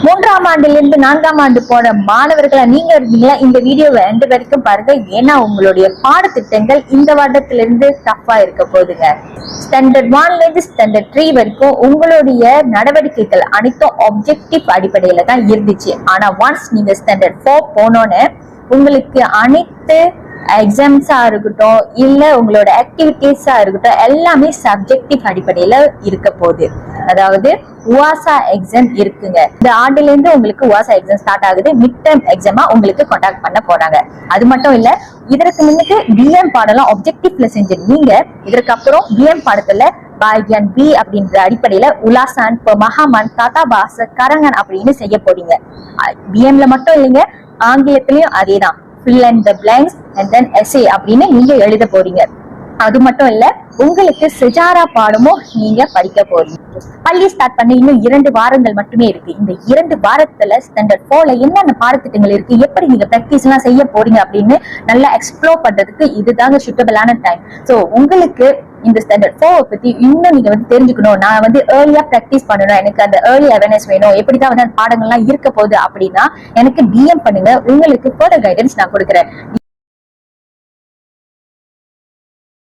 மூன்றாம் ஆண்டிலிருந்து 4ஆம் ஆண்டு போன மாணவர்களா நீங்க இருக்கீங்களா? இந்த வீடியோவை எண்டு வரைக்கும் பாருங்க. ஏன்னா உங்களுடைய பாடத்திட்டங்கள் இந்த வருடத்திலிருந்து டஃபா இருக்க போகுதுங்க. ஸ்டாண்டர்ட் 1ல இருந்து ஸ்டாண்டர்ட் 3 வரைக்கும் உங்களுடைய நடவடிக்கைகள் அனைத்தும் ஆப்ஜெக்டிவ் அடிப்படையில தான் இருந்துச்சு. ஆனா ஒன்ஸ் நீங்க ஸ்டாண்டர்ட் 4 போனோன்னு உங்களுக்கு அனைத்து எக்ஸாம்ஸா இருக்கட்டும், இல்ல உங்களோட ஆக்டிவிட்டிஸா இருக்கட்டும், எல்லாமே சப்ஜெக்டிவ் அடிப்படையில இருக்க போகுது. அதாவது உவாசா எக்ஸாம் இருக்குங்க. இந்த ஆண்டுல இருந்து உங்களுக்கு உவாசா எக்ஸாம் ஸ்டார்ட் ஆகுது. மிட் டர்ம் எக்ஸாமா உங்களுக்கு கான்டாக்ட் பண்ண போறாங்க. அது மட்டும் இல்ல, இதற்கு முன்னுக்கு பிஎம் பாடலாம் ஆப்ஜெக்டிவ்ல செஞ்சு நீங்க இதற்கு அப்புறம் பிஎம் பாடத்துல பாகியான் பி அப்படின்ற அடிப்படையில உலாசான், மகாமான், தாத்தா பாச, கரங்கன் அப்படின்னு செய்ய போறீங்க. பிஎம்ல மட்டும் இல்லைங்க, ஆங்கிலத்திலயும் அதேதான். fill in the blanks and then essay அப்படின்னு நீங்க எழுத போறீங்க. அது மட்டும் இல்ல, உங்களுக்கு செஜாரா பாடமும் நீங்க படிக்க போறீங்க. பள்ளி ஸ்டார்ட் பண்ண இன்னும் 2 வாரங்கள் மட்டுமே இருக்கு. இந்த 2 வாரத்துல ஸ்டாண்டர்ட் 4ல என்னென்ன பாடத்திட்டங்கள் இருக்கு, எப்படி நீங்க பிராக்டிஸ் எல்லாம் செய்ய போறீங்க அப்படின்னு நல்லா எக்ஸ்ப்ளோர் பண்றதுக்கு இதுதாங்க சூட்டபிளான டைம். சோ உங்களுக்கு இந்த ஸ்டாண்டர்ட் 4 பத்தி இன்னும் நீங்க தெரிஞ்சுக்கணும். நான் ஏர்லியா பிராக்டிஸ் பண்ணணும், எனக்கு அந்த ஏர்லி அவேர்னஸ் வேணும், எப்படிதான் பாடங்கள்லாம் இருக்க போகுது அப்படின்னா எனக்கு டிஎம் பண்ணுங்க. உங்களுக்கு ஃபர்தர் கைடன்ஸ் நான் கொடுக்குறேன்.